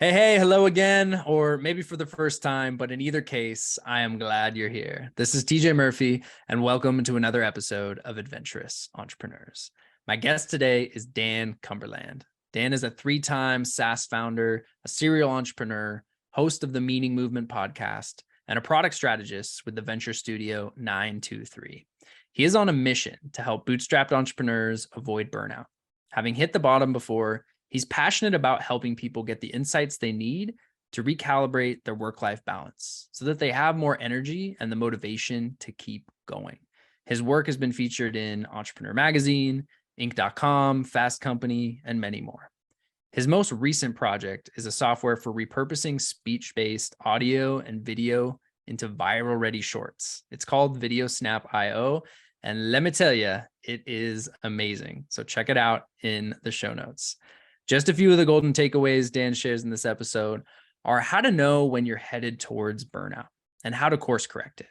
Hey, hello again, or maybe for the first time, but in either case, I am glad you're here. This is TJ Murphy, and welcome to another episode of Adventurous Entrepreneurs. My guest today is Dan Cumberland. Dan is a three-time SaaS founder, a serial entrepreneur, host of the Meaning Movement podcast, and a product strategist with the venture studio 923. He is on a mission to help bootstrapped entrepreneurs avoid burnout. Having hit the bottom before, he's passionate about helping people get the insights they need to recalibrate their work-life balance so that they have more energy and the motivation to keep going. His work has been featured in Entrepreneur Magazine, Inc.com, Fast Company, and many more. His most recent project is a software for repurposing speech-based audio and video into viral-ready shorts. It's called Video Snap IO, and let me tell you, it is amazing. So check it out in the show notes. Just a few of the golden takeaways Dan shares in this episode are how to know when you're headed towards burnout and how to course correct it,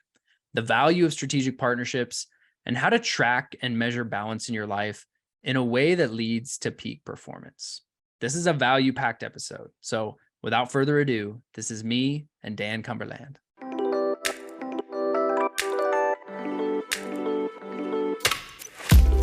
the value of strategic partnerships, and how to track and measure balance in your life in a way that leads to peak performance. This is a value-packed episode. So without further ado, this is me and Dan Cumberland.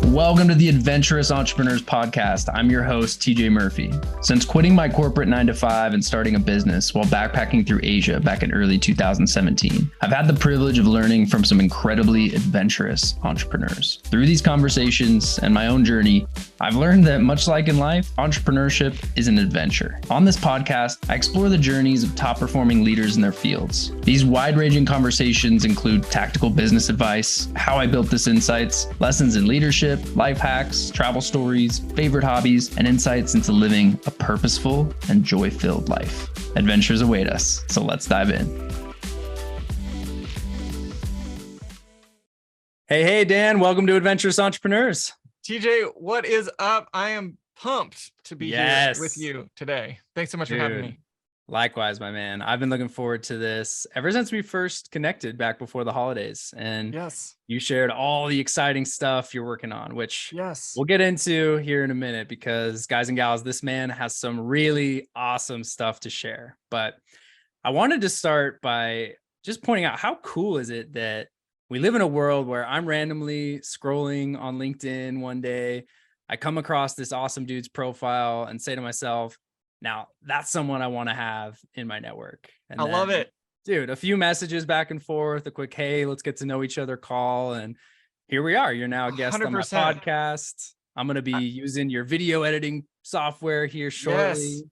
Welcome to the Adventurous Entrepreneurs podcast. I'm your host, TJ Murphy. Since quitting my corporate 9-to-5 and starting a business while backpacking through Asia back in early 2017, I've had the privilege of learning from some incredibly adventurous entrepreneurs. Through these conversations and my own journey, I've learned that much like in life, entrepreneurship is an adventure. On this podcast, I explore the journeys of top-performing leaders in their fields. These wide-ranging conversations include tactical business advice, how I built this insights, lessons in leadership, life hacks, travel stories, favorite hobbies, and insights into living a purposeful and joy-filled life. Adventures await us, so let's dive in. Hey, Dan, welcome to Adventurous Entrepreneurs. TJ, what is up? I am pumped to be here with you today. Thanks so much for having me. Likewise, my man. I've been looking forward to this ever since we first connected back before the holidays. And you shared all the exciting stuff you're working on, which we'll get into here in a minute because, guys and gals, this man has some really awesome stuff to share. But I wanted to start by just pointing out how cool is it that we live in a world where I'm randomly scrolling on LinkedIn one day, I come across this awesome dude's profile and say to myself, now that's someone I want to have in my network. And I love it. Dude, a few messages back and forth, a quick, hey, let's get to know each other call. And here we are. You're now a guest 100%. On my podcast. I'm going to be using your video editing software here shortly.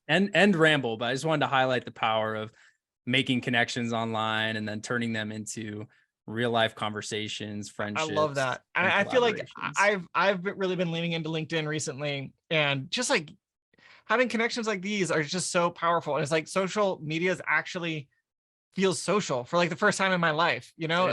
And ramble, but I just wanted to highlight the power of making connections online and then turning them into real life conversations, friendships. I love that. And I feel like I've really been leaning into LinkedIn recently, and just like having connections like these are just so powerful. And it's like social media actually feels social for like the first time in my life, you know,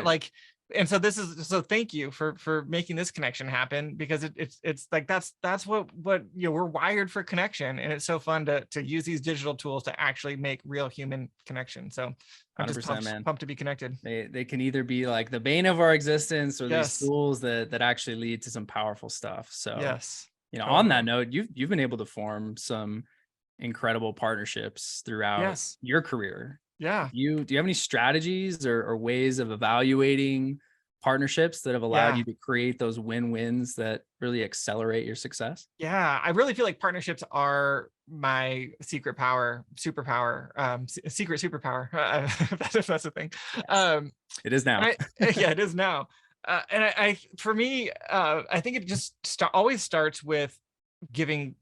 and so thank you for making this connection happen, because it's like, that's what, you know, we're wired for connection. And it's so fun to use these digital tools to actually make real human connection. So I'm just pumped to be connected. They can either be like the bane of our existence or these tools that actually lead to some powerful stuff. So you know, on that note, you've been able to form some incredible partnerships throughout your career. Do you have any strategies or ways of evaluating partnerships that have allowed you to create those win-wins that really accelerate your success? Yeah, I really feel like partnerships are my secret superpower, if that's a thing. It is now. It is now. And for me, I think it just always starts with giving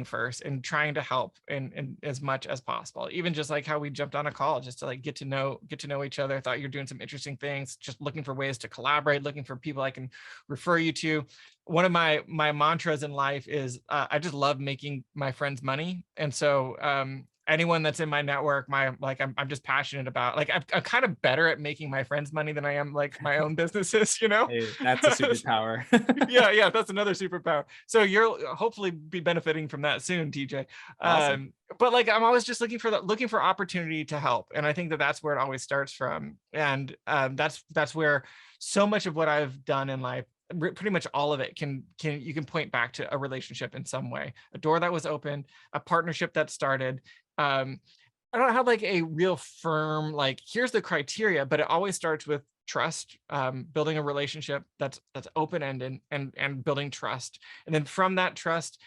first and trying to help in as much as possible. Even just like how we jumped on a call just to like get to know each other. I thought you're doing some interesting things, just looking for ways to collaborate, looking for people I can refer you to. One of my mantras in life is I just love making my friends money. And so anyone that's in my network, I'm just passionate about, like, I'm kind of better at making my friends money than I am like my own businesses, you know? Hey, that's a superpower. yeah, that's another superpower. So you'll hopefully be benefiting from that soon, TJ. Awesome. But like, I'm always just looking for opportunity to help. And I think that's where it always starts from. And that's where so much of what I've done in life pretty much all of it you can point back to a relationship in some way, a door that was opened, a partnership that started. I don't have like a real firm, like, here's the criteria, but it always starts with trust, building a relationship that's open-ended and building trust. And then from that trust,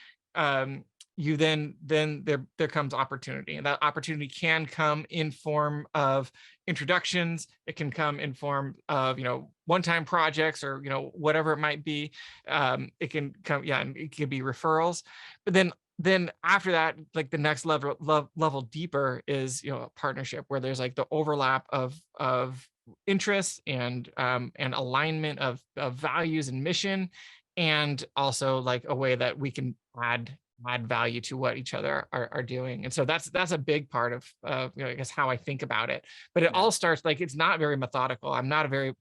you then there comes opportunity, and that opportunity can come in form of introductions. It can come in form of, one-time projects, or, whatever it might be. It can come, and it can be referrals. But then after that, like the next level deeper is, a partnership where there's like the overlap of interests and alignment of values and mission, and also like a way that we can add value to what each other are doing. And so that's a big part of I guess how I think about it. But it all starts, like, it's not very methodical. I'm not a very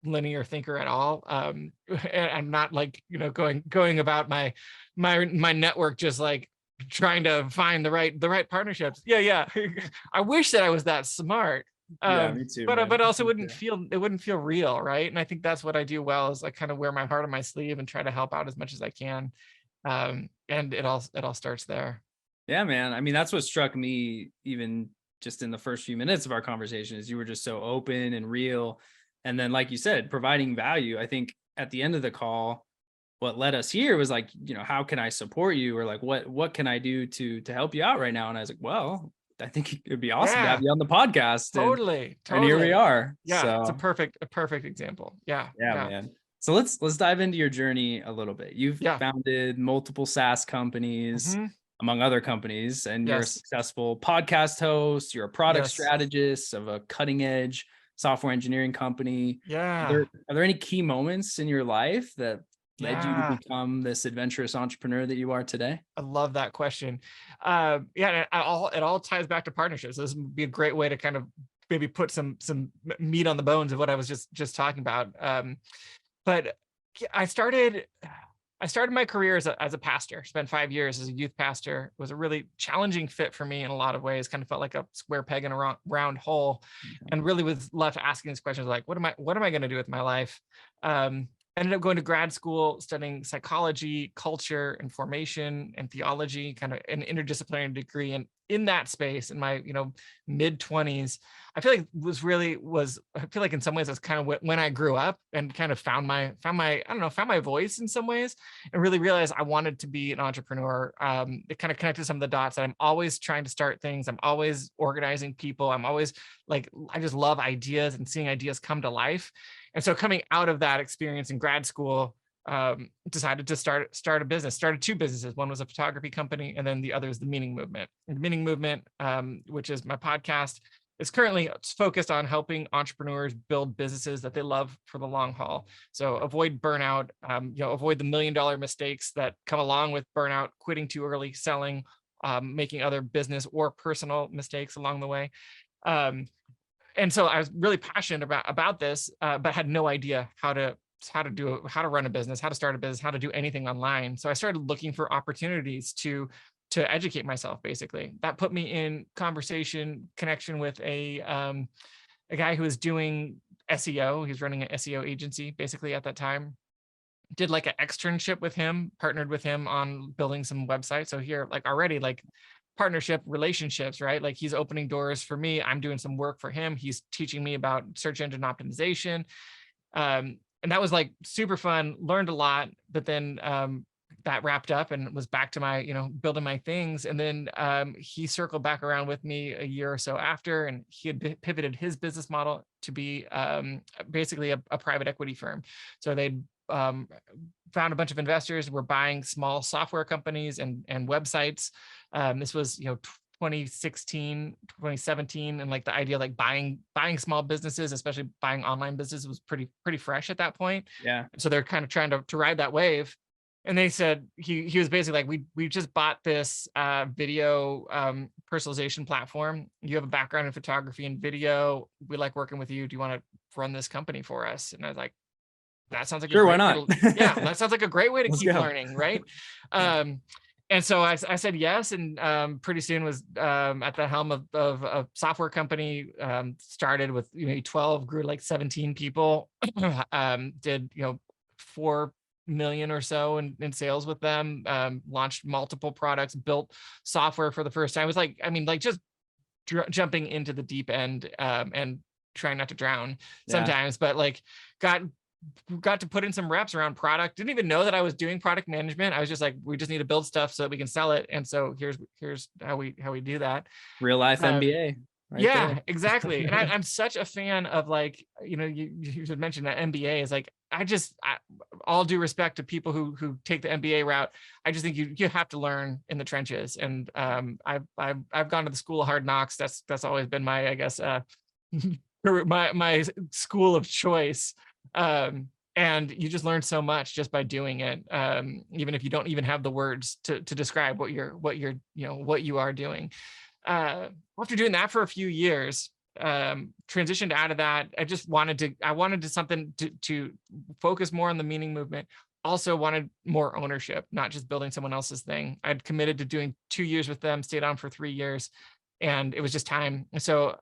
linear thinker at all. And I'm not like, going about my network just like trying to find the right partnerships. Yeah. I wish that I was that smart. Yeah, me too. But also it wouldn't feel real, right? And I think that's what I do well, is like kind of wear my heart on my sleeve and try to help out as much as I can. And it all starts there. Yeah, man. I mean, that's what struck me even just in the first few minutes of our conversation, is you were just so open and real. And then, like you said, providing value. I think at the end of the call, what led us here was like, how can I support you? Or like, what can I do to help you out right now? And I was like, well, I think it'd be awesome to have you on the podcast. Totally. And here we are. Yeah. So, it's a perfect example. Yeah, man. So let's dive into your journey a little bit. You've founded multiple SaaS companies, among other companies, and you're a successful podcast host. You're a product strategist of a cutting edge software engineering company. Yeah. Are there any key moments in your life that led you to become this adventurous entrepreneur that you are today? I love that question. It all ties back to partnerships. This would be a great way to kind of maybe put some meat on the bones of what I was just talking about. But I started my career as a pastor. Spent 5 years as a youth pastor. It was a really challenging fit for me in a lot of ways. Kind of felt like a square peg in a round hole, and really was left asking these questions like, what am I going to do with my life? Ended up going to grad school, studying psychology, culture, and formation, and theology, kind of an interdisciplinary degree. And in that space, in my mid 20s, I feel like in some ways that's kind of when I grew up and kind of found my voice in some ways, and really realized I wanted to be an entrepreneur. It kind of connected some of the dots that I'm always trying to start things. I'm always organizing people. I'm always like, I just love ideas and seeing ideas come to life. And so coming out of that experience in grad school, decided to start a business. Started 2 businesses. One was a photography company, and then the other is the Meaning Movement. And the Meaning Movement, which is my podcast, is currently focused on helping entrepreneurs build businesses that they love for the long haul. So avoid burnout, avoid the $1 million mistakes that come along with burnout, quitting too early, selling, making other business or personal mistakes along the way. And so I was really passionate about this, but had no idea how to run a business, how to start a business, how to do anything online. So I started looking for opportunities to educate myself. Basically, that put me in connection with a guy who was doing SEO. He's running an SEO agency basically at that time. Did like an externship with him, partnered with him on building some websites. So here, like already like partnership relationships, right? Like he's opening doors for me. I'm doing some work for him. He's teaching me about search engine optimization. And that was like super fun, learned a lot, but then that wrapped up and was back to my, building my things. And then he circled back around with me a year or so after, and he had pivoted his business model to be basically a private equity firm. So they'd found a bunch of investors, were buying small software companies and websites. This was, 2016, 2017. And like the idea, like buying small businesses, especially buying online businesses, was pretty fresh at that point. Yeah. So they're kind of trying to ride that wave. And they said, he was basically like, we just bought this video personalization platform. You have a background in photography and video. We like working with you. Do you want to run this company for us? And I was like, that sounds like sure, why not? That sounds like a great way to keep learning, right? And so I said yes, and pretty soon was at the helm of a software company. Started with 12, grew like 17 people. Did 4 million or so in sales with them, launched multiple products, built software for the first time. It was like, I mean, like just jumping into the deep end, and trying not to drown sometimes, but like got to put in some reps around product. Didn't even know that I was doing product management. I was just like, we just need to build stuff so that we can sell it. And so here's how we do that. Real life MBA. Right yeah, there. exactly. And I'm such a fan of, like, you should mention that MBA is like, all due respect to people who take the MBA route. I just think you have to learn in the trenches. And I've gone to the school of hard knocks. That's always been my, I guess, my school of choice. And you just learn so much just by doing it. Even if you don't even have the words to describe what you are doing. After doing that for a few years, transitioned out of that. I wanted something to focus more on the meaning movement. Also wanted more ownership, not just building someone else's thing. I'd committed to doing 2 years with them, stayed on for 3 years, and it was just time. So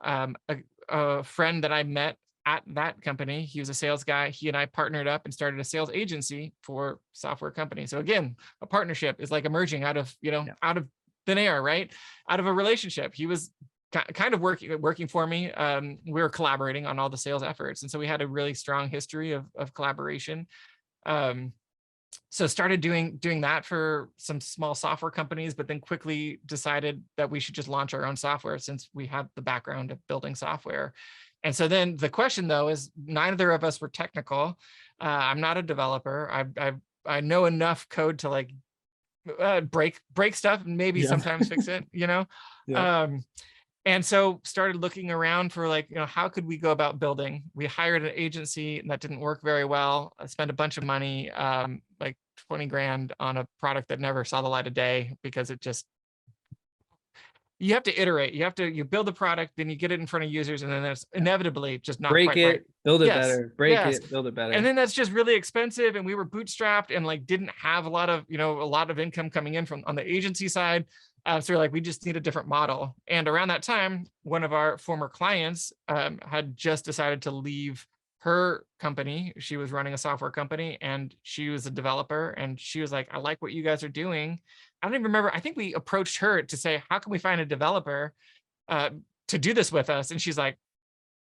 a friend that I met at that company, he was a sales guy. He and I partnered up and started a sales agency for software company. So again, a partnership is like emerging out of thin air, right? Out of a relationship. He was kind of working for me. We were collaborating on all the sales efforts. And so we had a really strong history of collaboration. So started doing that for some small software companies, but then quickly decided that we should just launch our own software since we had the background of building software. And so then the question though is, neither of us were technical. I'm not a developer. I know enough code to like break stuff and maybe sometimes fix it, and so started looking around for like, how could we go about building? We hired an agency and that didn't work very well. I spent a bunch of money, like 20 grand on a product that never saw the light of day because you have to iterate. You build the product, then you get it in front of users, and then that's inevitably just not break quite it, right. build it better, break it, build it better. And then that's just really expensive. And we were bootstrapped and like didn't have a lot of income coming in from on the agency side. So we're like, we just need a different model. And around that time, one of our former clients had just decided to leave her company. She was running a software company and she was a developer. And she was like, I like what you guys are doing. I don't even remember. I think we approached her to say, how can we find a developer to do this with us? And she's like,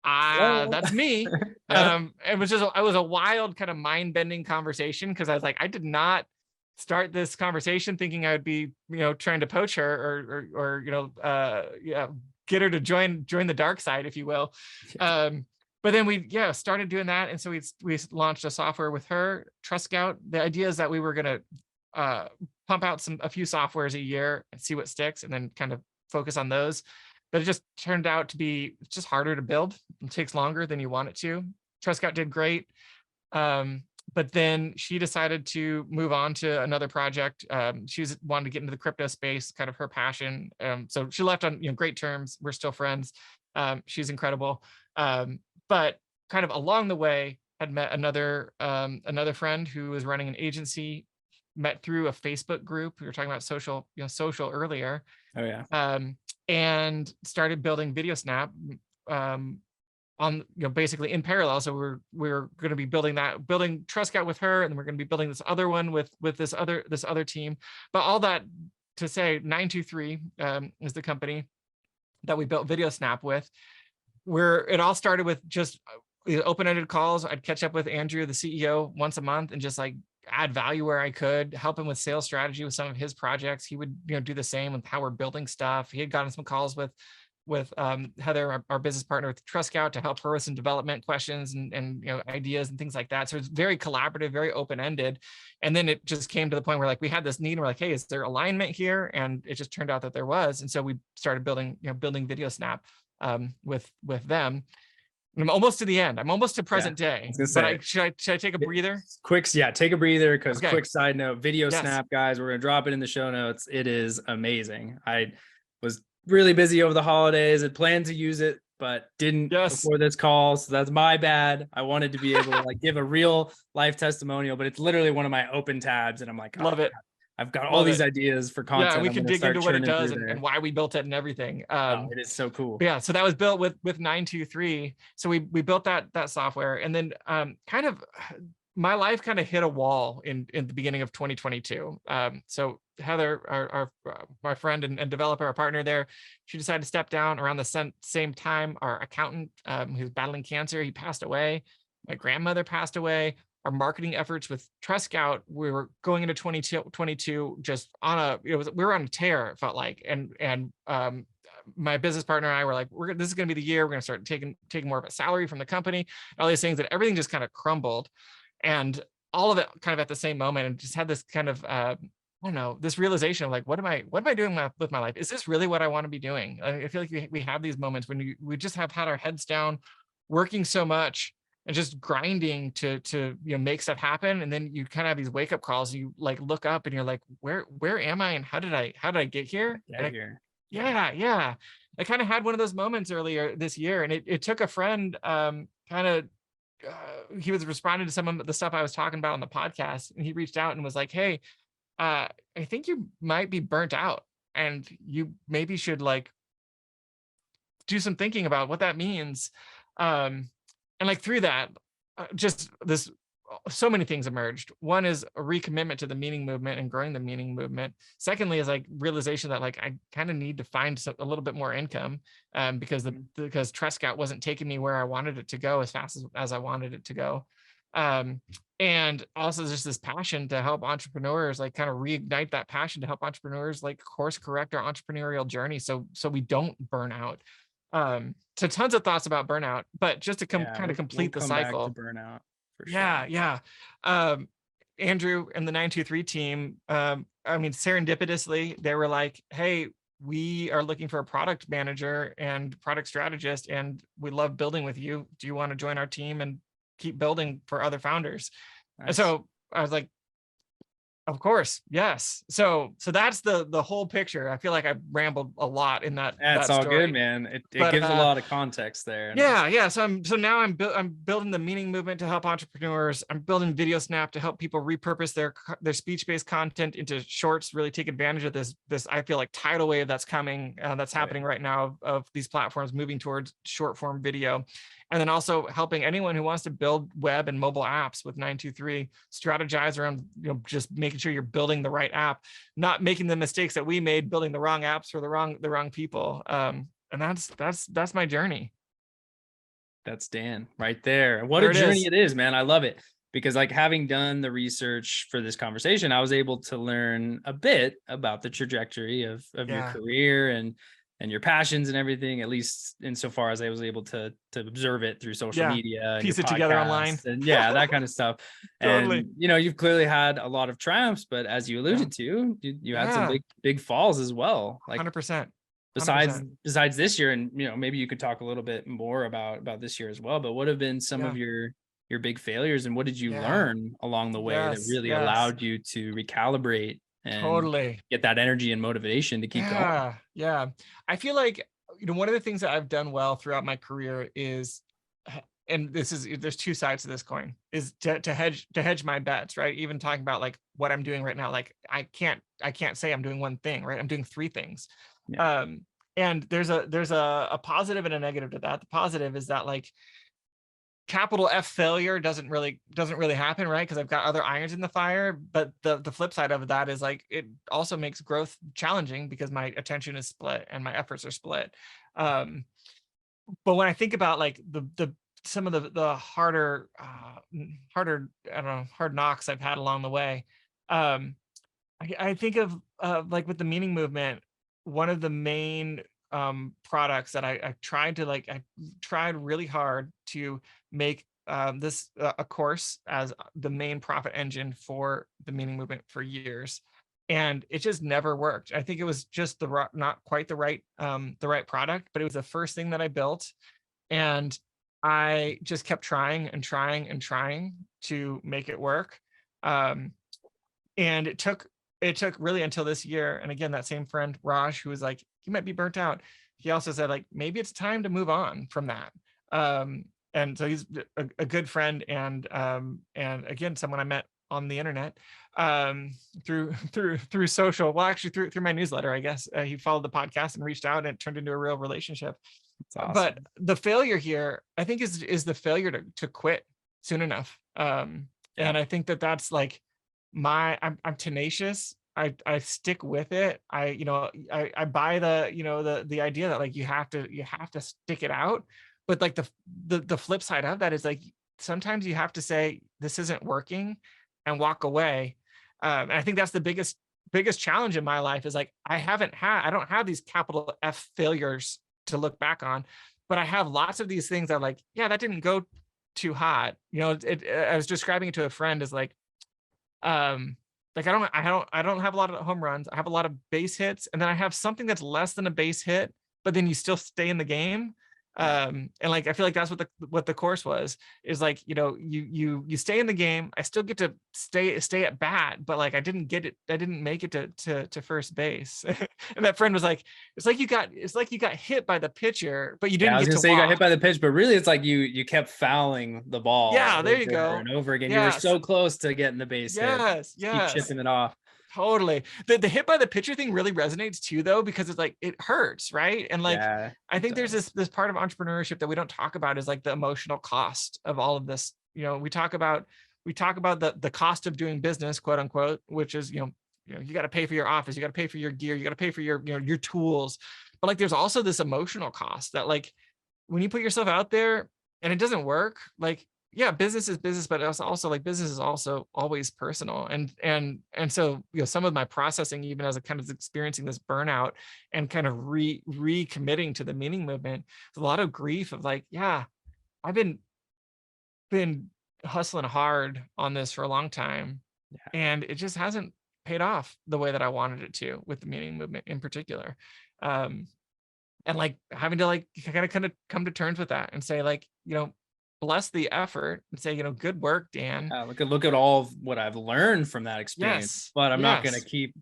that's me. It was a wild kind of mind-bending conversation because I was like, I did not start this conversation thinking I would be, trying to poach her or get her to join the dark side, if you will. But then we started doing that. And so we launched a software with her, Trust Scout. The idea is that we were going to pump out a few softwares a year and see what sticks and then kind of focus on those. But it just turned out to be just harder to build. It takes longer than you want it to. Trust Scout did great. But then she decided to move on to another project. She wanted to get into the crypto space, kind of her passion. So she left on great terms. We're still friends. She's incredible. But kind of along the way, had met another friend who was running an agency, met through a Facebook group. We were talking about social earlier. Oh yeah. And started building VideoSnap on basically in parallel. So we were going to be building Trust Scout with her, and then we're going to be building this other one with this other team. But all that to say, 923 is the company that we built VideoSnap with. Where it all started with just open-ended calls. I'd catch up with Andrew, the CEO, once a month and just like add value where I could, help him with sales strategy with some of his projects. He would do the same with how we're building stuff. He had gotten some calls with Heather, our business partner with Trust Scout, to help her with some development questions and ideas and things like that. So it's very collaborative, very open-ended. And then it just came to the point where like we had this need and we're like, hey, is there alignment here? And it just turned out that there was. And so we started building VideoSnap with them. I'm almost to the end. I'm almost to present day. But should I take a breather? Take a breather because quick side note, VideoSnap, guys, we're going to drop it in the show notes. It is amazing. I was really busy over the holidays. Had planned to use it, but didn't before this call. So that's my bad. I wanted to be able to like give a real life testimonial, but it's literally one of my open tabs. And I'm like, love it. I've got all these ideas for content. Yeah, we can dig into what it does and why we built it and everything. It is so cool. Yeah, so that was built with 923. So we built that software, and then kind of my life kind of hit a wall in the beginning of 2022. So Heather, my friend and developer, our partner there, she decided to step down around the same time. Our accountant, who's battling cancer, he passed away. My grandmother passed away. Our marketing efforts with Trescout, we were going into 2022 just on we were on a tear, it felt like. And my business partner and I were like, this is going to be the year we're going to start taking more of a salary from the company. All these things, that everything just kind of crumbled. And all of it kind of at the same moment, and just had this kind of, I don't know, this realization of like, what am I doing with my life? Is this really what I want to be doing? I feel like we have these moments when we just have had our heads down, working so much and just grinding to make stuff happen. And then you kind of have these wake up calls. You like look up and you're like, where am I? And how did I get here? Yeah. I kind of had one of those moments earlier this year, and it took a friend, he was responding to some of the stuff I was talking about on the podcast, and he reached out and was like, hey, I think you might be burnt out, and you maybe should like do some thinking about what that means. And like through that, just this, so many things emerged. One is a recommitment to the meaning movement and growing the meaning movement. Secondly is like realization that like I kind of need to find a little bit more income, because Trescout wasn't taking me where I wanted it to go as fast as I wanted it to go. And also just this passion to help entrepreneurs, like kind of reignite that passion to help entrepreneurs like course correct our entrepreneurial journey so we don't burn out. So tons of thoughts about burnout, but just to kind of complete the cycle. Back to burnout. For sure. Yeah. Andrew and the 923 team, I mean, serendipitously, they were like, hey, we are looking for a product manager and product strategist, and we love building with you. Do you want to join our team and keep building for other founders? Nice. And so I was like, of course, yes. So that's the whole picture. I feel like I rambled a lot in that. That's all story. Good, man. It gives a lot of context there. Yeah. So now I'm building the meaning movement to help entrepreneurs. I'm building Video Snap to help people repurpose their speech-based content into shorts. Really take advantage of this I feel like tidal wave that's coming, that's happening right now of these platforms moving towards short form video. And then also helping anyone who wants to build web and mobile apps with 923 strategize around, just making sure you're building the right app, not making the mistakes that we made building the wrong apps for the wrong people. And that's my journey. That's Dan right there. What a journey it is, man. I love it, because like having done the research for this conversation, I was able to learn a bit about the trajectory of your career and your passions and everything, at least insofar as I was able to observe it through social media, piece it together online, and that kind of stuff. Totally. And you've clearly had a lot of triumphs, but as you alluded to, you had some big falls as well. Like 100%. Besides this year, and maybe you could talk a little bit more about this year as well. But what have been some of your big failures, and what did you learn along the way that really allowed you to recalibrate and totally get that energy and motivation to keep going? Yeah. I feel like, one of the things that I've done well throughout my career is, and there's two sides to this coin, is to hedge my bets, right? Even talking about like what I'm doing right now, like I can't say I'm doing one thing, right? I'm doing three things. Yeah. And there's a positive and a negative to that. The positive is that like capital F failure doesn't really happen, right? Because I've got other irons in the fire. But the flip side of that is like it also makes growth challenging because my attention is split and my efforts are split. But when I think about like some of the harder hard knocks I've had along the way, I think of like with the meaning movement, one of the main products that I tried really hard to make this a course as the main profit engine for the meaning movement for years, and it just never worked. I think it was just not quite the right product, but it was the first thing that I built, and I just kept trying to make it work. And it took really until this year. And again, that same friend, Raj, who was like, you might be burnt out, he also said like, maybe it's time to move on from that. And so he's a good friend, and again, someone I met on the internet, through social, well, actually through my newsletter, I guess. He followed the podcast and reached out, and it turned into a real relationship. That's awesome. But the failure here, I think, is the failure to quit soon enough. And I think that that's like I'm tenacious. I stick with it. I buy the idea that like you have to stick it out. But like the flip side of that is like sometimes you have to say this isn't working and walk away. And I think that's the biggest challenge in my life is like I don't have these capital F failures to look back on, but I have lots of these things that like, yeah, that didn't go too hot. I was describing it to a friend as like I don't have a lot of home runs. I have a lot of base hits, and then I have something that's less than a base hit, but then you still stay in the game. And like I feel like that's what the course was, is like, you stay in the game. I still get to stay at bat, but like I didn't make it to first base. And that friend was like, it's like you got hit by the pitcher, but you Yeah, didn't I was get gonna to say you got walk. hit by the pitch, but really it's like you kept fouling the ball Yeah, there you over go. and over again. You were Yes. so close to getting the base hit. Yes, Just keep yes. chipping it off. Totally. The hit by the pitcher thing really resonates too, though, because it's like it hurts, right? And like Yeah, I it think there's does. this part of entrepreneurship that we don't talk about is like the emotional cost of all of this. We talk about the cost of doing business, quote unquote, which is you got to pay for your office, you got to pay for your gear, you got to pay for your your tools. But like there's also this emotional cost that like when you put yourself out there and it doesn't work, like yeah, business is business, but it's also like business is also always personal. And so some of my processing, even as a kind of experiencing this burnout and kind of recommitting to the meaning movement, a lot of grief of like, yeah, I've been hustling hard on this for a long time, and it just hasn't paid off the way that I wanted it to, with the meaning movement in particular. And like having to like kind of come to terms with that and say like, bless the effort and say, good work, Dan. Look at all of what I've learned from that experience, Yes, but I'm not gonna yes, keep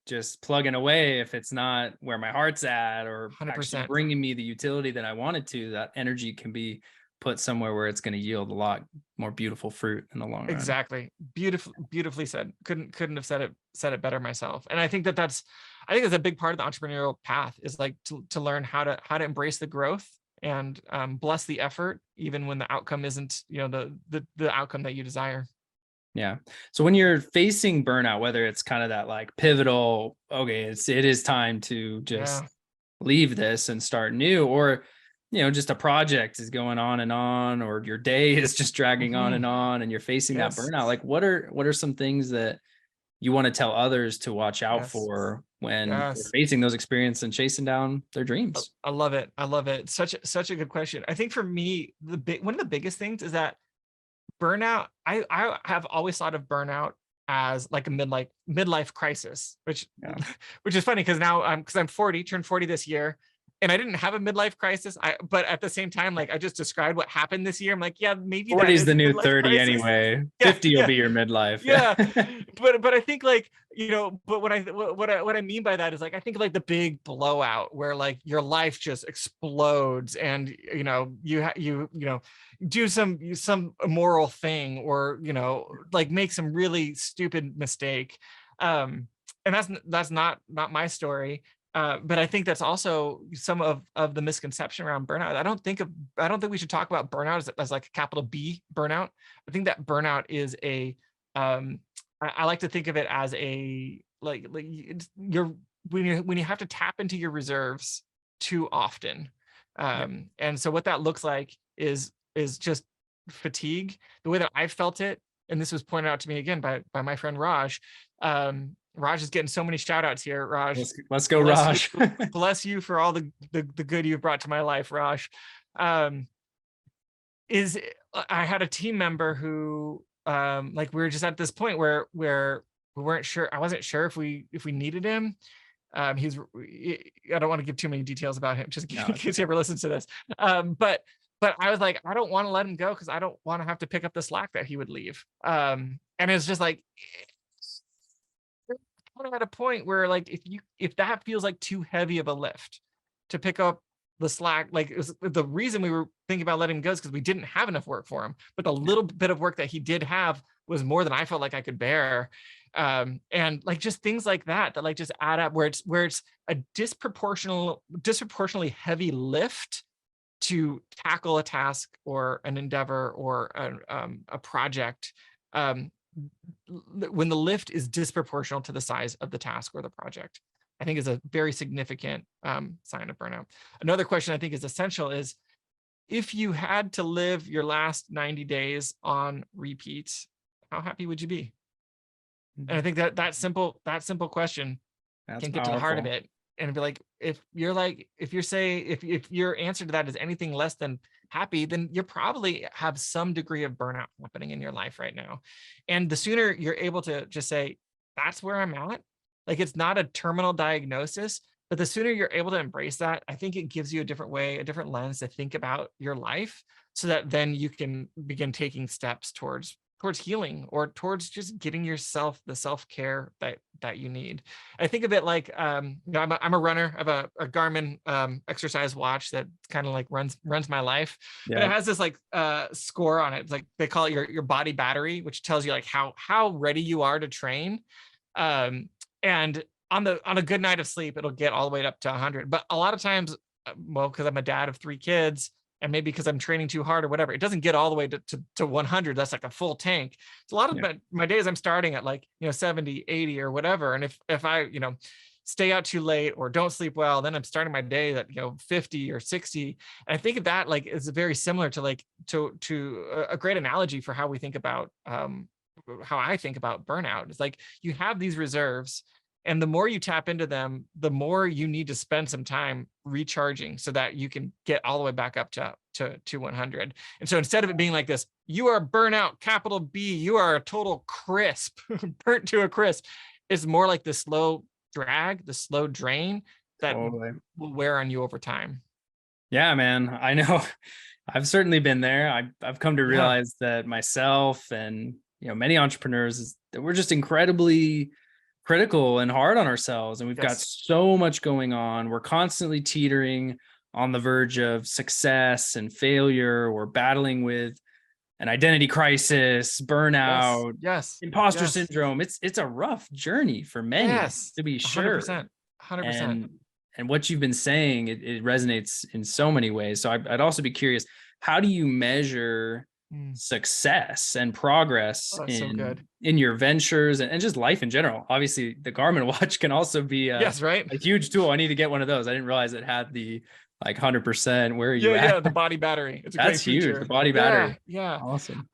just plugging away if it's not where my heart's at or actually 100%. bringing me the utility that I wanted to. That energy can be put somewhere where it's going to yield a lot more beautiful fruit in the long run. Exactly. Beautifully said. Couldn't have said it better myself. And I think that's a big part of the entrepreneurial path, is like to learn how to embrace the growth and bless the effort, even when the outcome isn't, the outcome that you desire. Yeah. So when you're facing burnout, whether it's kind of that like pivotal, okay, it is time to just Yeah. leave this and start new, or just a project is going on, or your day is just dragging on Mhm. and you're facing that Yes. burnout. Like what are some things that you want to tell others to watch out Yes. for when they're Yes. facing those experiences and chasing down their dreams? I love it. I love it. Such a good question. I think for me, one of the biggest things is that burnout, I have always thought of burnout as like a midlife crisis, which Yeah. which is funny because now I'm 40, turned 40 this year, and I didn't have a midlife crisis. But at the same time, like I just described what happened this year. I'm like, yeah, maybe 40 that is is the a new midlife 30 crisis. anyway. Yeah, 50 will yeah. be your midlife. Yeah, but I think like but what I mean by that is like I think of like the big blowout where like your life just explodes, and you do some immoral thing, or like make some really stupid mistake, and that's not my story. But I think that's also some of the misconception around burnout. I don't think we should talk about burnout as like a capital B burnout. I think that burnout is a I like to think of it as a like you're when you have to tap into your reserves too often. Yeah. And so what that looks like is just fatigue. The way that I felt it, and this was pointed out to me again by my friend Raj. Raj is getting so many shout outs here. Raj, Let's go, bless Raj. you, bless you for all the good you've brought to my life, Raj. Is I had a team member who like we were just at this point where we weren't sure. I wasn't sure if we needed him. I don't want to give too many details about him, just No, in case he ever listens to this. But I was like, I don't want to let him go because I don't want to have to pick up the slack that he would leave. And it's just like kind of at a point where like if that feels like too heavy of a lift to pick up the slack, like it was, the reason we were thinking about letting him go is because we didn't have enough work for him, but the little bit of work that he did have was more than I felt like I could bear. And like just things like that like just add up, where it's a disproportionately heavy lift to tackle a task or an endeavor or a project, when the lift is disproportional to the size of the task or the project, I think is a very significant sign of burnout. Another question I think is essential is, if you had to live your last 90 days on repeat, how happy would you be? And I think that simple question That's can get to the heart of powerful. it and be like, if your answer to that is anything less than happy, then you probably have some degree of burnout happening in your life right now. And the sooner you're able to just say, that's where I'm at, like, it's not a terminal diagnosis, but the sooner you're able to embrace that, I think it gives you a different way, a different lens to think about your life, so that then you can begin taking steps towards healing, or towards just getting yourself the self-care that you need. I think of it like, I'm a runner. I have a Garmin exercise watch that kind of like runs my life, but it Yeah. has this like score on it. It's like, they call it your body battery, which tells you like how ready you are to train. And on a good night of sleep, it'll get all the way up to 100. But a lot of times, well, because I'm a dad of 3 kids, and maybe because I'm training too hard or whatever, it doesn't get all the way to 100. That's like a full tank. So a lot of Yeah. my days, I'm starting at like, 70, 80 or whatever. And if I, stay out too late or don't sleep well, then I'm starting my day at, 50 or 60. And I think of that like is very similar to like, to a great analogy for how we think about, how I think about burnout. It's like, you have these reserves, and the more you tap into them, the more you need to spend some time recharging so that you can get all the way back up to 100. And so instead of it being like this, you are burnout, capital B, you are a total crisp, burnt to a crisp, it's more like the slow drag, the slow drain that Totally. will wear on you over time. Yeah, man. I know. I've certainly been there. I've come to Yeah. realize that myself and many entrepreneurs is that we're just incredibly critical and hard on ourselves, and we've got Yes. so much going on. We're constantly teetering on the verge of success and failure. We're battling with an identity crisis, Yes. burnout, Yes. imposter Yes. syndrome. It's a rough journey for many, Yes. to be sure. 100%. 100%. And what you've been saying, it resonates in so many ways. So I'd also be curious, how do you measure Mm. success and progress Oh, that's so in good. your ventures and just life in general? Obviously, the Garmin watch can also be Yes. Right. a huge tool. I need to get one of those. I didn't realize it had the like 100%. Where are Yeah, you at? yeah, the body battery. It's a That's great huge. The feature. body Yeah, battery. yeah. Awesome.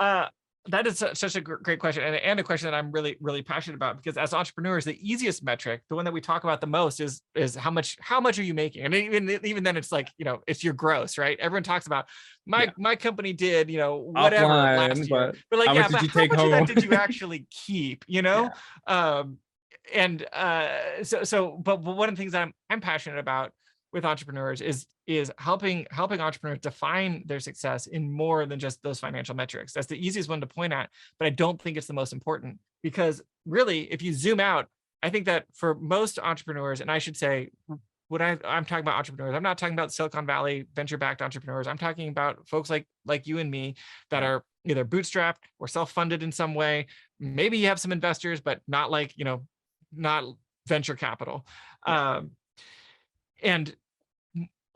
That is such a great question, and a question that I'm really, really passionate about, because as entrepreneurs, the easiest metric, the one that we talk about the most, is how much are you making? And even then, it's like, it's your gross, right? Everyone talks about Yeah. my company did, whatever last Offline, year, but but like, how much yeah, did but you how take much of that home? did you actually keep? Yeah. Um, and but one of the things that I'm passionate about with entrepreneurs is helping entrepreneurs define their success in more than just those financial metrics. That's the easiest one to point at, but I don't think it's the most important, because really, if you zoom out, I think that for most entrepreneurs, and I should say, when I'm talking about entrepreneurs, I'm not talking about Silicon Valley venture-backed entrepreneurs. I'm talking about folks like you and me that Yeah. are either bootstrapped or self-funded in some way. Maybe you have some investors, but not like, not venture capital. Yeah. And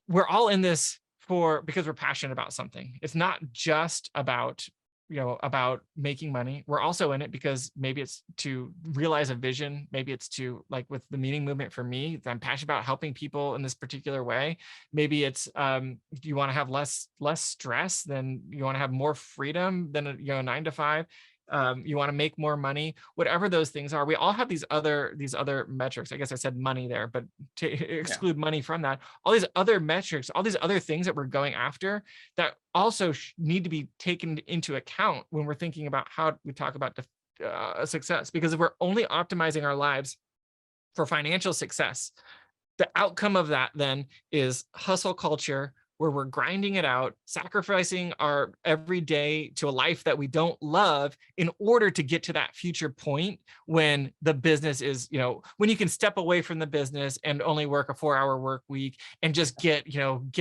we're all in this because we're passionate about something. It's not just about, about making money. We're also in it because maybe it's to realize a vision. Maybe it's to, like with the meaning movement for me, I'm passionate about helping people in this particular way. Maybe it's you want to have less stress, then you want to have more freedom than a 9 to 5. You want to make more money, whatever those things are. We all have these other metrics. I guess I said money there, but to Yeah. exclude money from that, all these other metrics, all these other things that we're going after, that also need to be taken into account when we're thinking about how we talk about success. Because if we're only optimizing our lives for financial success, the outcome of that then is hustle culture, where we're grinding it out, sacrificing our every day to a life that we don't love in order to get to that future point when the business is, when you can step away from the business and only work a 4-hour work week and just get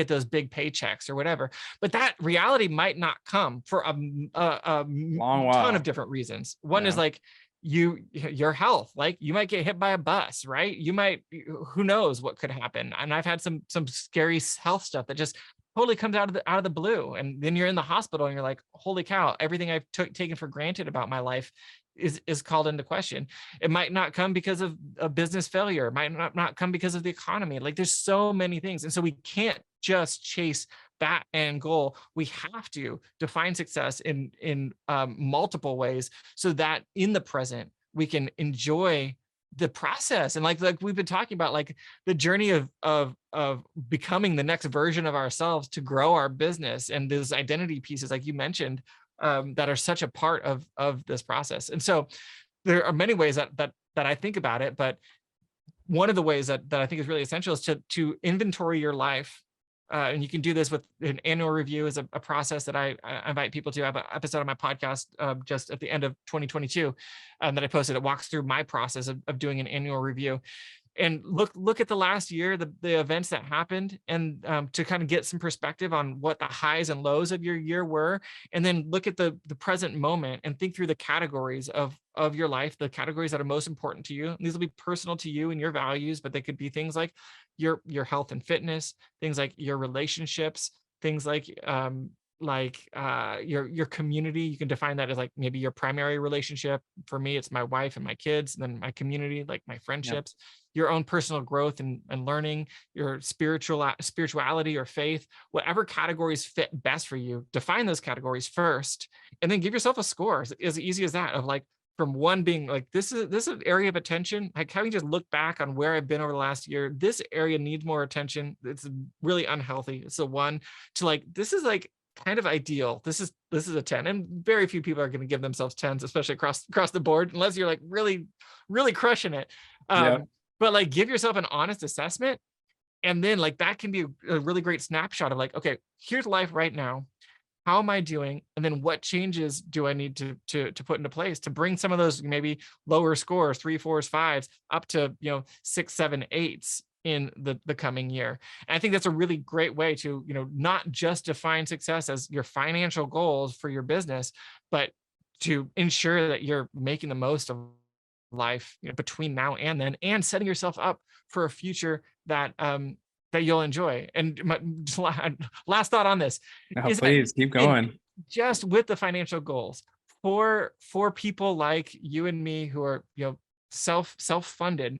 those big paychecks or whatever. But that reality might not come for a Long ton of while. different reasons. One is Yeah. like, your health, like you might get hit by a bus, right? You might, who knows what could happen. And I've had some scary health stuff that just totally comes out of the blue. And then you're in the hospital and you're like, holy cow, everything I've taken for granted about my life is called into question. It might not come because of a business failure. It might not come because of the economy. Like there's so many things. And so we can't just chase that end goal. We have to define success in multiple ways so that in the present we can enjoy the process. And like we've been talking about, like the journey of becoming the next version of ourselves to grow our business, and those identity pieces, like you mentioned, that are such a part of this process. And so there are many ways that I think about it, but one of the ways that I think is really essential is to inventory your life. And you can do this with an annual review is a process that I invite people to. I have an episode on my podcast just at the end of 2022 that I posted. It walks through my process of doing an annual review. And look at the last year, the events that happened, and to kind of get some perspective on what the highs and lows of your year were, and then look at the present moment and think through the categories of your life, the categories that are most important to you. And these will be personal to you and your values, but they could be things like your health and fitness, things like your relationships, things like your community. You can define that as like maybe your primary relationship. For me, it's my wife and my kids, and then my community, like my friendships. Yep. Your own personal growth and learning, your spirituality or faith, whatever categories fit best for you, define those categories first, and then give yourself a score as easy as that, of like, from one being like, this is an area of attention, like having just look back on where I've been over the last year, this area needs more attention, it's really unhealthy, it's a 1, to like, this is like kind of ideal, this is a 10. And very few people are going to give themselves 10s, especially across the board, unless you're like really crushing it. Yeah. But like, give yourself an honest assessment, and then like that can be a really great snapshot of like, okay, here's life right now, how am I doing, and then what changes do I need to put into place to bring some of those maybe lower scores, 3, 4s, 5s, up to 6, 7, 8s in the coming year. And I think that's a really great way to not just define success as your financial goals for your business, but to ensure that you're making the most of life between now and then, and setting yourself up for a future that you'll enjoy. And my last thought on this is please keep going. Just with the financial goals for people like you and me who are self-funded,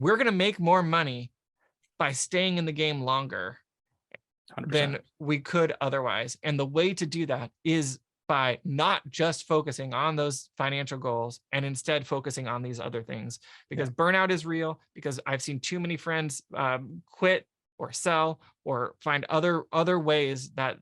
we're going to make more money by staying in the game longer 100%. Than we could otherwise. And the way to do that is by not just focusing on those financial goals and instead focusing on these other things, because burnout is real, because I've seen too many friends quit or sell or find other ways that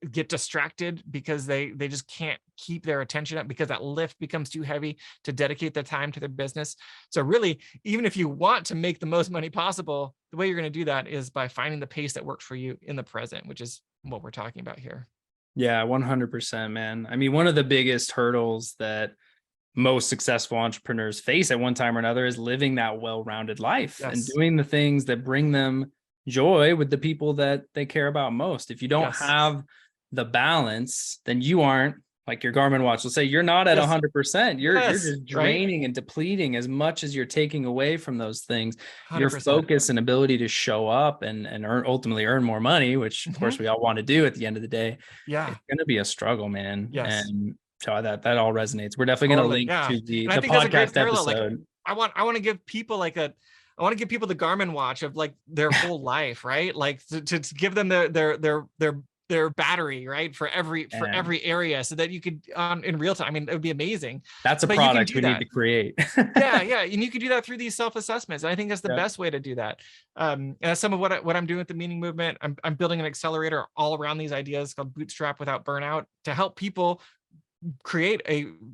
get distracted because they just can't keep their attention up, because that lift becomes too heavy to dedicate their time to their business. So really, even if you want to make the most money possible, the way you're going to do that is by finding the pace that works for you in the present, which is what we're talking about here. Yeah, 100%, man. I mean, one of the biggest hurdles that most successful entrepreneurs face at one time or another is living that well-rounded life and doing the things that bring them joy with the people that they care about most. If you don't have the balance, then you aren't, like your Garmin watch will say, you're not at 100%. You're just draining and depleting as much as you're taking away from those things. 100%. Your focus and ability to show up and ultimately earn more money, which of course we all want to do at the end of the day. Yeah, it's going to be a struggle, man. Yes. And so that all resonates. We're definitely going to link to the podcast episode. Like, I want to give people I want to give people the Garmin watch of like their whole life, right? Like to give them their battery, right, for every area, so that you could in real time. I mean, it would be amazing. That's a product we need to create. yeah, and you can do that through these self-assessments. And I think that's the best way to do that. And that's some of what I'm doing with the Meaning Movement. I'm building an accelerator all around these ideas called Bootstrapped Without Burnout, to help people create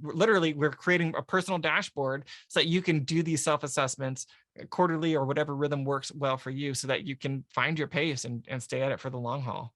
we're creating a personal dashboard so that you can do these self-assessments quarterly or whatever rhythm works well for you, so that you can find your pace and stay at it for the long haul.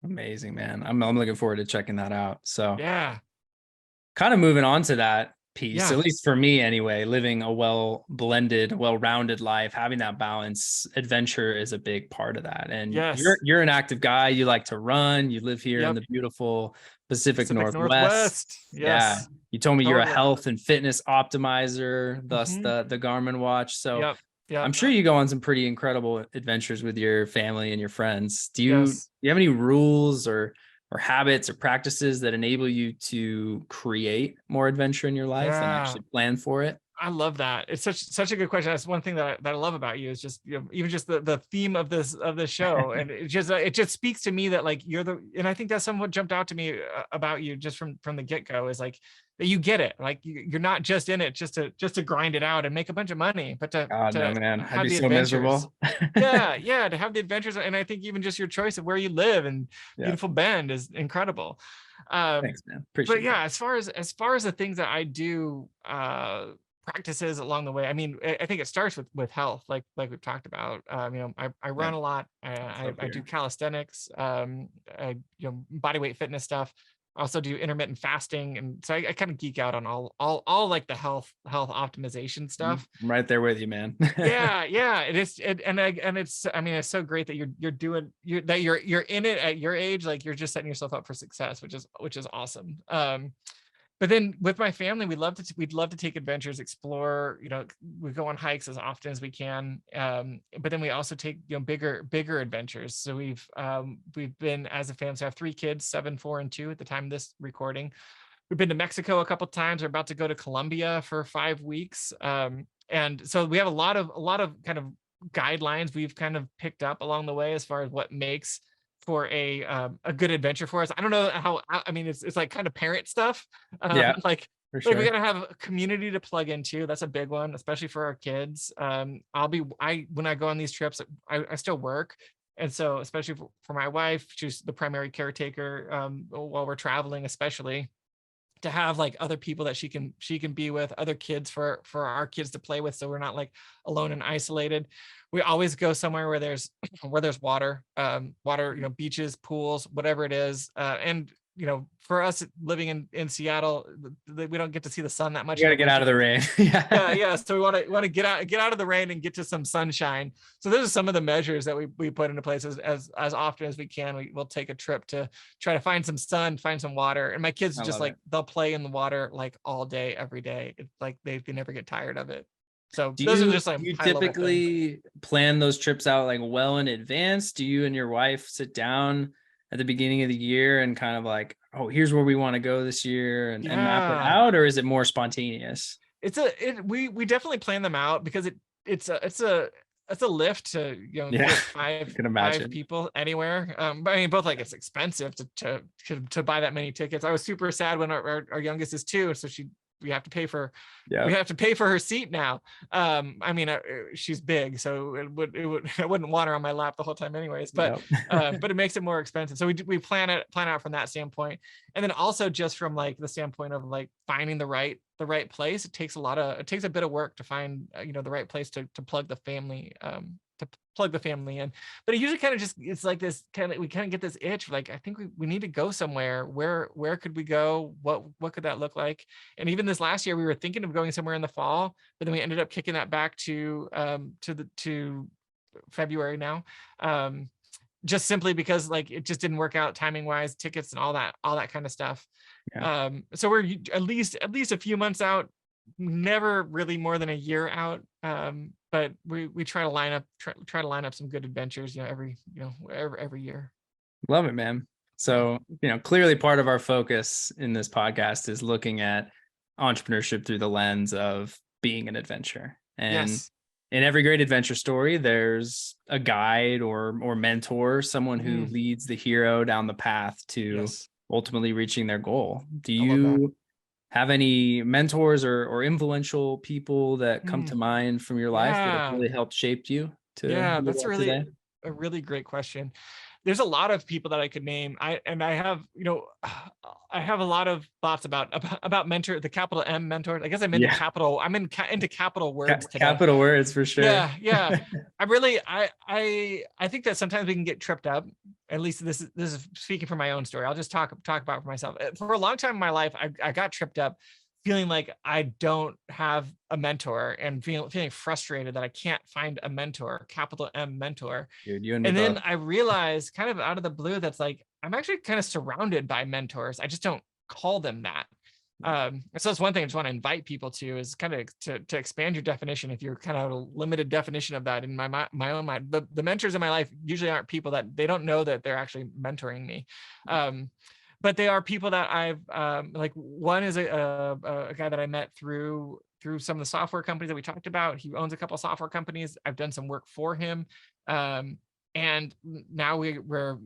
Amazing, man. I'm looking forward to checking that out. So kind of moving on to that piece, at least for me anyway, living a well-blended, well-rounded life, having that balance, adventure is a big part of that. And you're an active guy. You like to run. You live here in the beautiful Pacific Northwest. Yeah. You told me you're a health and fitness optimizer, thus the Garmin watch. So Yeah. I'm sure you go on some pretty incredible adventures with your family and your friends. Do Yes. you have any rules or habits or practices that enable you to create more adventure in your life and Yeah. actually plan for it? I love that. It's such a good question. That's one thing that I love about you is just, even just the theme of this show, and it just speaks to me that like and I think that's somewhat jumped out to me about you just from the get go is like that you get it. Like you're not just in it just to grind it out and make a bunch of money, but God, no, to man. I'd have be the so adventures. miserable. Yeah, to have the adventures, and I think even just your choice of where you live and Yeah. beautiful Bend is incredible. Um, Thanks, man. but Appreciate yeah, as far as the things that I do, practices along the way. I mean, I think it starts with health, like we've talked about. I that. run a lot. That's up I do here. calisthenics, body weight fitness stuff. I also do intermittent fasting, and so I kind of geek out on all like the health optimization stuff. I'm right there with you, man. Yeah, it is. It's, I mean, it's so great that you're doing you're in it at your age. Like you're just setting yourself up for success, which is awesome. But then with my family, we'd love to take adventures, explore, we go on hikes as often as we can. But then we also take, bigger adventures. So we've been, as a family, so I have 3 kids, 7, 4, and 2 at the time of this recording. We've been to Mexico a couple times. We're about to go to Colombia for 5 weeks. And so we have a lot of kind of guidelines we've kind of picked up along the way as far as what makes for a good adventure for us. I don't know how, I mean, it's like kind of parent stuff. Yeah, Like for we sure. gotta have a community to plug into. That's a big one, especially for our kids. When I go on these trips, I still work. And so, especially for my wife, she's the primary caretaker, while we're traveling, especially to have like other people that she can be with, other kids for our kids to play with, so we're not like alone and isolated. We always go somewhere where there's where there's water, beaches, pools, whatever it is. And for us living in Seattle, we don't get to see the sun that much You in got the to get out winter. of the rain. Yeah, Yeah. yeah. So we want to get out of the rain and get to some sunshine. So those are some of the measures that we put into place as often as we can. We'll take a trip to try to find some sun, find some water. And my kids I just love like it. they'll play in the water like all day, every day. It's like they never get tired of it. So Do those are you just do like you high level things. typically plan those trips out like well in advance? Do you and your wife sit down at the beginning of the year and kind of like, oh, here's where we want to go this year and map it Yeah. out, or is it more spontaneous? We definitely plan them out because it's a lift to Yeah, get I five can five imagine. people anywhere. But I mean, both like it's expensive to buy that many tickets. I was super sad when our youngest is 2, so we have to pay for Yeah. her seat now. I mean, she's big, so I wouldn't want her on my lap the whole time anyways, but Yeah. but it makes it more expensive. So we plan out from that standpoint. And then also just from like the standpoint of like finding the right place. It takes a bit of work to find the right place to plug the family in. But it usually kind of just, it's like this kind of, we kind of get this itch like, I think we need to go somewhere. Where could we go? What could that look like? And even this last year we were thinking of going somewhere in the fall, but then we ended up kicking that back to February now. Just simply because like it just didn't work out timing wise, tickets and all that kind of stuff. Yeah. So we're at least a few months out, never really more than a year out. But we try to line up some good adventures, every year. Love it, man. Yeah. So, clearly part of our focus in this podcast is looking at entrepreneurship through the lens of being an adventure. And Yes. in every great adventure story, there's a guide or mentor, someone who Mhm. leads the hero down the path to Yes. ultimately reaching their goal. Do I love that. you have any mentors or influential people that come to Mm. mind from your life that have Yeah. really helped shape you to Yeah. who you That's are today? a really great question. There's a lot of people that I could name. I have, I have a lot of thoughts about mentor, the capital M mentor. I guess Yeah. into capital words today. Capital words for sure. Yeah. I think that sometimes we can get tripped up. At least this is speaking from my own story. I'll just talk about for myself. For a long time in my life, I got tripped up feeling like I don't have a mentor and feeling frustrated that I can't find a mentor, capital M mentor. Dude, you and me And then both. I realized kind of out of the blue that's like I'm actually kind of surrounded by mentors. I just don't call them that. So that's one thing I just want to invite people to, is kind of to expand your definition. If you're kind of a limited definition of that in my own mind, the mentors in my life usually aren't people that they don't know that they're actually mentoring me. But they are people that I've like, one is a guy that I met through some of the software companies that we talked about. He owns a couple of software companies. I've done some work for him. And now we're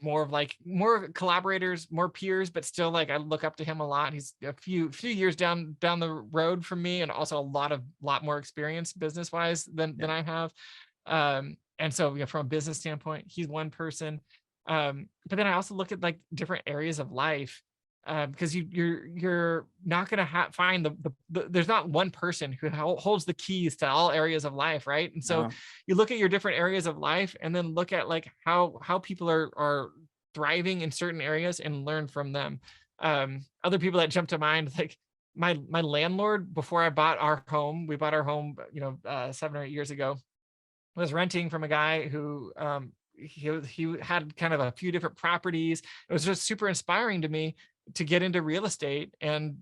more collaborators, more peers, but still, like, I look up to him a lot. He's a few years down the road from me, and also a lot more experience business wise than I have. And so, from a business standpoint, he's one person. But then I also look at, like, different areas of life, because you're not going to find there's not one person who holds the keys to all areas of life, right? And so you look at your different areas of life, and then look at, like, how people are thriving in certain areas, and learn from them. Other people that jump to mind, like my landlord, before I bought our home, we bought our home 7 or 8 years ago, was renting from a guy who he had kind of a few different properties. It was just super inspiring to me to get into real estate and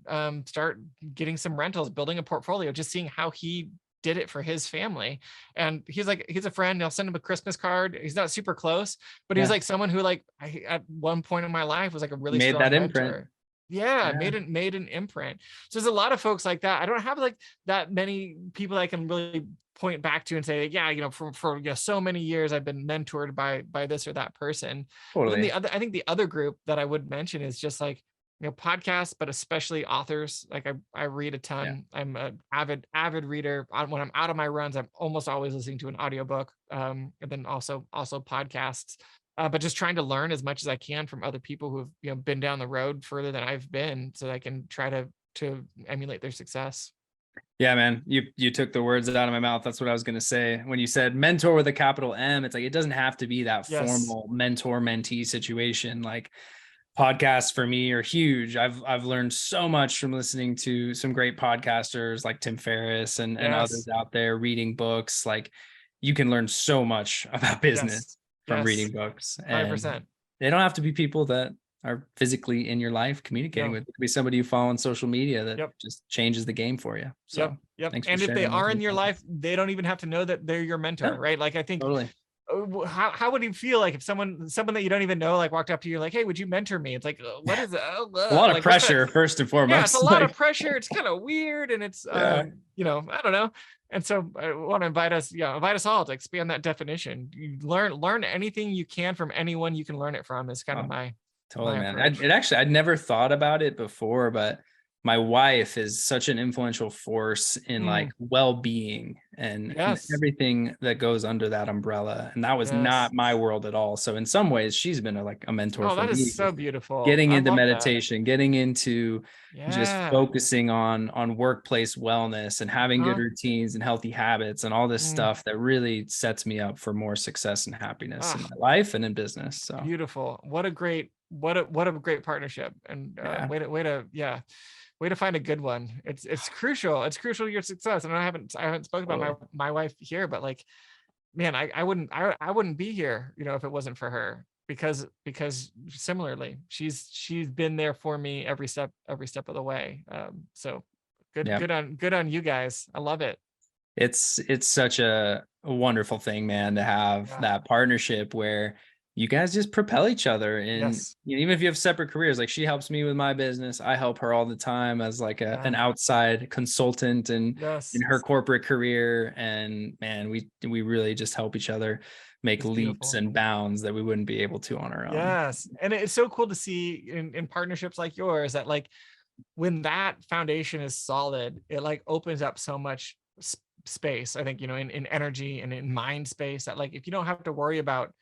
start getting some rentals, building a portfolio, just seeing how he did it for his family. And he's a friend. I'll send him a Christmas card. He's not super close, but he was like someone who, like, at one point in my life was like a really strong mentor. Imprint. Yeah, made an imprint. So there's a lot of folks like that. I don't have, like, that many people I can really point back to and say, yeah, for so many years I've been mentored by this or that person. Totally. And then I think the other group that I would mention is just, like, podcasts, but especially authors. Like, I read a ton. Yeah. I'm an avid reader. When I'm out on my runs, I'm almost always listening to an audiobook, and then also podcasts. But just trying to learn as much as I can from other people who have been down the road further than I've been, so that I can try to emulate their success. Yeah, man, you took the words out of my mouth. That's what I was going to say. When you said mentor with a capital M, it's like, it doesn't have to be that formal mentor-mentee situation. Like, podcasts for me are huge. I've learned so much from listening to some great podcasters like Tim Ferriss and others out there, reading books. Like, you can learn so much about business from reading books. And 100%. They don't have to be people that are physically in your life communicating with. It could be somebody you follow on social media that just changes the game for you. So and if they are in your life, they don't even have to know that they're your mentor, right? Like, I think totally. How would you feel, like, if someone that you don't even know, like, walked up to you like, hey, would you mentor me? It's like, what is it? A lot of pressure, first and foremost. Yeah, it's a lot of pressure. It's kind of weird, and it's I don't know. And so I want to invite us all to expand that definition. You learn anything you can from anyone you can learn it from, is kind of my totally, man. I'd never thought about it before, but my wife is such an influential force in like well-being and everything that goes under that umbrella. And that was not my world at all. So in some ways, she's been a mentor for me. That is so beautiful. Getting into meditation, getting into just focusing on workplace wellness and having good routines and healthy habits and all this stuff that really sets me up for more success and happiness in my life and in business. So beautiful. What a great partnership, and way to find a good one. It's crucial. It's crucial to your success. And I haven't spoken about my wife here, but, like, man, I wouldn't be here, if it wasn't for her, because similarly, she's been there for me every step of the way. So good on you guys. I love it. It's such a wonderful thing, man, to have that partnership where you guys just propel each other. And even if you have separate careers, like, she helps me with my business, I help her all the time as like an outside consultant and in her corporate career. And man, we really just help each other make leaps and bounds that we wouldn't be able to on our own. Yes. And it's so cool to see in partnerships like yours that, like, when that foundation is solid, it, like, opens up so much space, I think, in energy and in mind space, that, like, if you don't have to worry about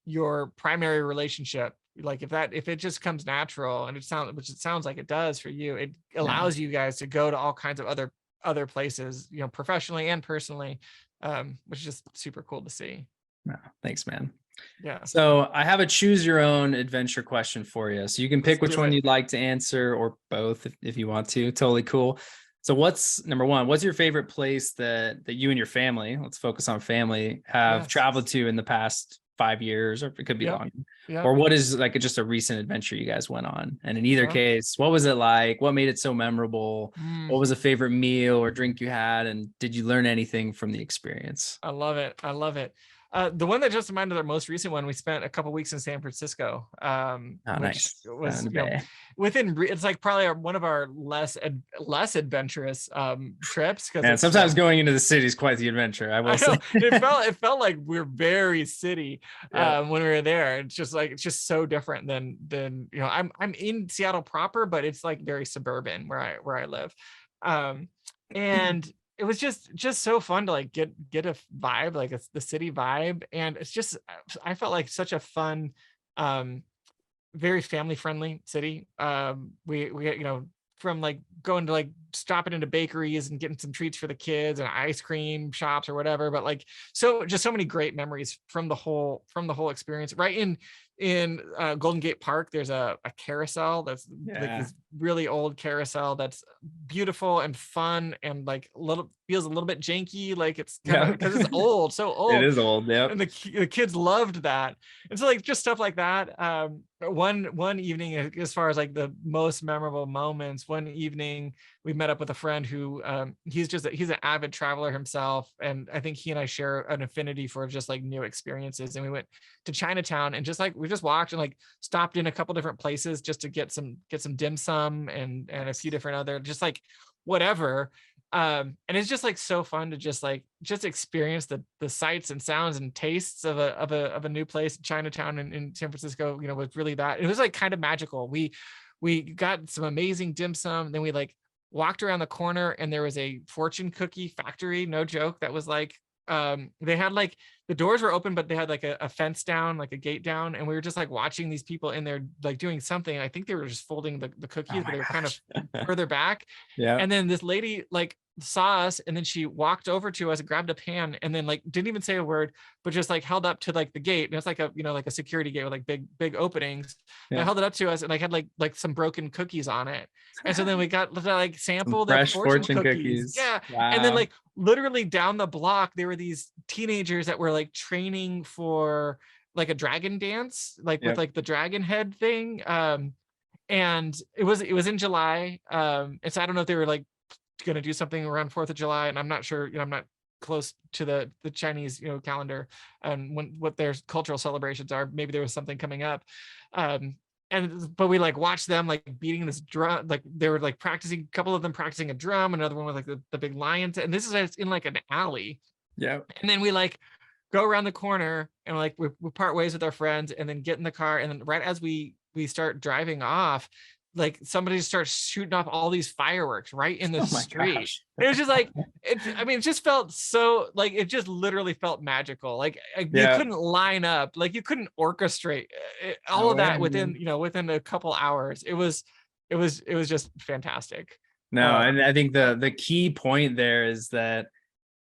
your primary relationship, like, if it just comes natural, and which it sounds like it does for you, it allows you guys to go to all kinds of other places, professionally and personally, which is just super cool to see. Thanks, man. Yeah. So I have a choose your own adventure question for you. So you can pick which one you'd like to answer, or both if you want to. Totally cool. So number one, what's your favorite place that you and your family, let's focus on family, have traveled to in the past 5 years, or it could be Yep. longer. Yep. Or what is like just a recent adventure you guys went on? And in either case, what was it like? What made it so memorable? What was a favorite meal or drink you had? And did you learn anything from the experience? I love it. I love it. The one that just reminded, our most recent one, we spent a couple weeks in San Francisco, Oh, which nice. was, In the Bay. it's like probably one of our less adventurous trips, because And sometimes going into the city is quite the adventure, I will say. it felt like we're very city Yeah. when we were there. It's just so different than I'm in Seattle proper, but it's like very suburban where I live, and it was just so fun to like get a vibe, like it's the city vibe. And it's just, I felt like such a fun, very family friendly city. We from like going to like stopping into bakeries and getting some treats for the kids and ice cream shops or whatever, but like, so many great memories from the whole experience. Right in Golden Gate Park, there's a carousel that's like this really old carousel that's beautiful and fun, and like feels a little bit janky, like it's kind of, because it's old, so old. It is old, yeah. And the kids loved that. And so like just stuff like that. One evening, as far as like the most memorable moments, one evening we met up with a friend who he's an avid traveler himself, and I think he and I share an affinity for just like new experiences. And we went to Chinatown, and just like we just walked and like stopped in a couple different places just to get some dim sum and a few different other, just like whatever. And it's just like so fun to just experience the sights and sounds and tastes of a new place. Chinatown in San Francisco, was really that. It was like kind of magical. We got some amazing dim sum. Then we like walked around the corner, and there was a fortune cookie factory, no joke, that was like, they had like, the doors were open, but they had like a fence down, like a gate down, and we were just like watching these people in there like doing something. I think they were just folding the cookies, but they were kind of further back. Yeah. And then this lady like saw us, and then she walked over to us, grabbed a pan, and then like didn't even say a word, but just like held up to like the gate. And it's like like a security gate with like big openings. And I held it up to us, and like had like some broken cookies on it. And so then we got to like sample the fresh fortune cookies. Yeah. Wow. And then like literally down the block, there were these teenagers that were like training for like a dragon dance, like with like the dragon head thing. And it was in July. And so I don't know if they were like going to do something around 4th of July, and I'm not sure, I'm not close to the Chinese, calendar and what their cultural celebrations are. Maybe there was something coming up. But we like watched them like beating this drum, like they were like practicing, a couple of them practicing a drum, another one with like the big lions, and this is in like an alley. Yeah. And then we like go around the corner, and like we part ways with our friends, and then get in the car, and then right as we start driving off, like somebody starts shooting off all these fireworks right in the street. Gosh. It was just like, it just felt so like, it just literally felt magical. Like you couldn't line up, like you couldn't orchestrate all of that within a couple hours. It was just fantastic. No, and I think the key point there is that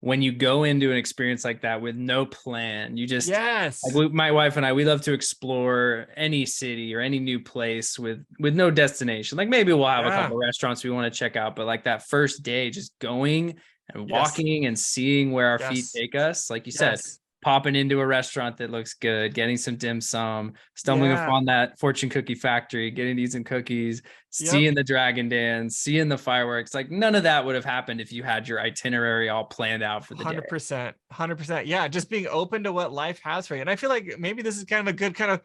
when you go into an experience like that with no plan, you just, like my wife and I, we love to explore any city or any new place with no destination. Like maybe we'll have a couple restaurants we want to check out, but like that first day, just going and walking and seeing where our feet take us. Like you said, popping into a restaurant that looks good, getting some dim sum, stumbling upon that fortune cookie factory, getting these and cookies, seeing the dragon dance, seeing the fireworks. Like none of that would have happened if you had your itinerary all planned out for the 100%, 100%. Yeah. Just being open to what life has for you. And I feel like maybe this is kind of a good kind of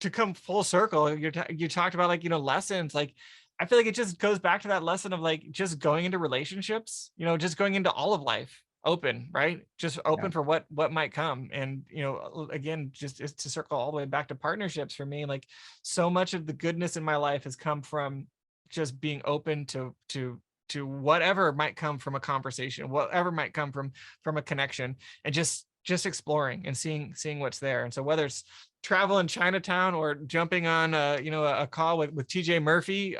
to come full circle. You talked about like, lessons. Like, I feel like it just goes back to that lesson of like, just going into relationships, just going into all of life open, right? Just open for what might come. And again, just to circle all the way back to partnerships, for me, like so much of the goodness in my life has come from just being open to whatever might come from a conversation, whatever might come from a connection, and just exploring and seeing what's there. And so whether it's travel in Chinatown or jumping on a call with TJ Murphy,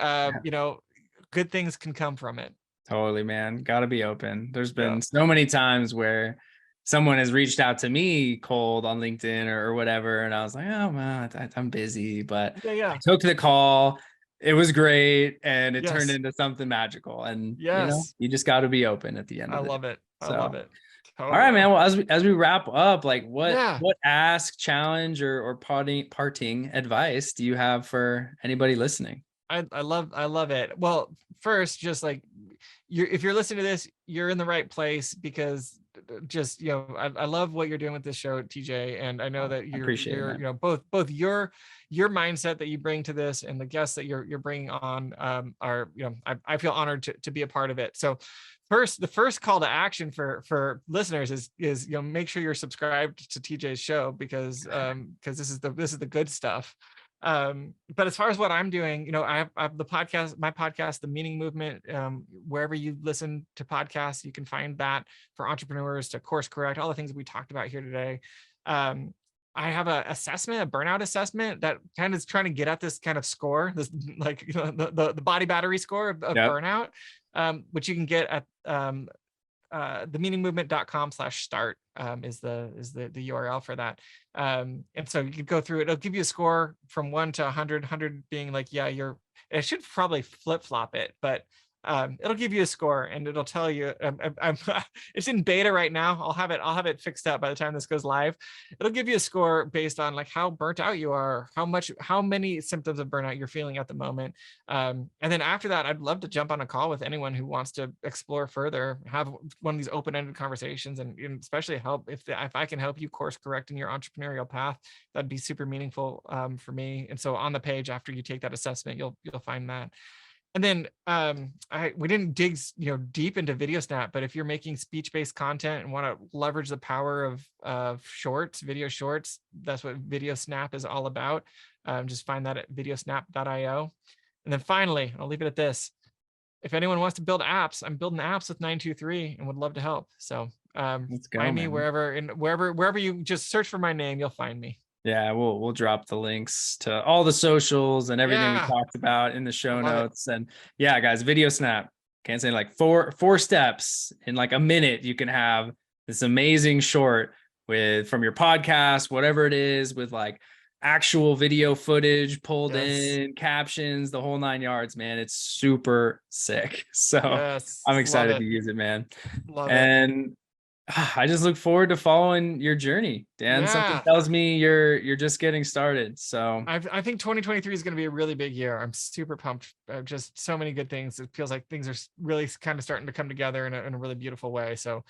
good things can come from it. Totally, man. Got to be open. There's been so many times where someone has reached out to me cold on LinkedIn or whatever, and I was like, oh man, I'm busy, but I took the call. It was great, and it turned into something magical. And you just got to be open at the end of it. I love it. All right, man. Well, as we wrap up, like what ask, challenge, or parting advice do you have for anybody listening? I love it. Well, first, just like if you're listening to this, you're in the right place, because just, I love what you're doing with this show, TJ. And I know that you're both your mindset that you bring to this and the guests that you're bringing on are, I feel honored to be a part of it. So the first call to action for listeners is make sure you're subscribed to TJ's show, because this is the good stuff. But as far as what I'm doing, I have the podcast, my podcast, The Meaning Movement. Wherever you listen to podcasts, you can find that for entrepreneurs to course correct all the things we talked about here today. I have a burnout assessment that kind of is trying to get at this kind of score, this the body battery score of burnout, which you can get at themeaningmovement.com/start is the URL for that. And so you can go through it. It'll give you a score from 1 to 100, 100 being like, it should probably flip-flop it, but it'll give you a score and it'll tell you, it's in beta right now. I'll have it fixed up by the time this goes live. It'll give you a score based on like how burnt out you are, how many symptoms of burnout you're feeling at the moment. And then after that, I'd love to jump on a call with anyone who wants to explore further, have one of these open-ended conversations, and especially help if I can help you course correct in your entrepreneurial path, that'd be super meaningful for me. And so on the page after you take that assessment, you'll find that. And then we didn't dig deep into Video Snap, but if you're making speech-based content and want to leverage the power of video shorts, that's what Video Snap is all about. Just find that at videosnap.io. And then finally, I'll leave it at this. If anyone wants to build apps, I'm building apps with 923 and would love to help. So find me wherever you just search for my name, you'll find me. Yeah, we'll drop the links to all the socials and everything we talked about in the show notes. And yeah, guys, Video Snap. Can't say like four steps in like a minute. You can have this amazing short from your podcast, whatever it is, with like actual video footage pulled in, captions, the whole 9 yards, man. It's super sick. So I'm excited to use it, man. Love it. I just look forward to following your journey, Dan. Something tells me you're just getting started. So I think 2023 is going to be a really big year. I'm super pumped. Just so many good things. It feels like things are really kind of starting to come together in a really beautiful way. So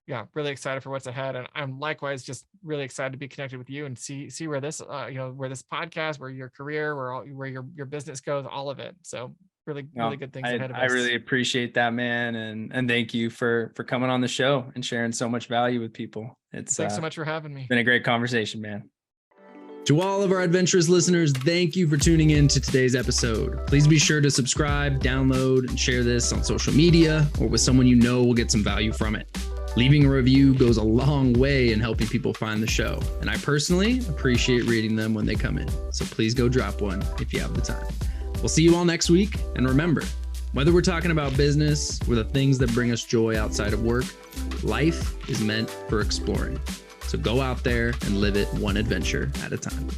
yeah, really excited for what's ahead. And I'm likewise just really excited to be connected with you and see where this, where this podcast, where your career, where your business goes, all of it. So really good things ahead of us. I really appreciate that, man. And thank you for coming on the show and sharing so much value with people. Thanks so much for having me. Been a great conversation, man. To all of our Adventurous listeners, thank you for tuning in to today's episode. Please be sure to subscribe, download, and share this on social media or with someone you know will get some value from it. Leaving a review goes a long way in helping people find the show, and I personally appreciate reading them when they come in. So please go drop one if you have the time. We'll see you all next week. And remember, whether we're talking about business or the things that bring us joy outside of work, life is meant for exploring. So go out there and live it one adventure at a time.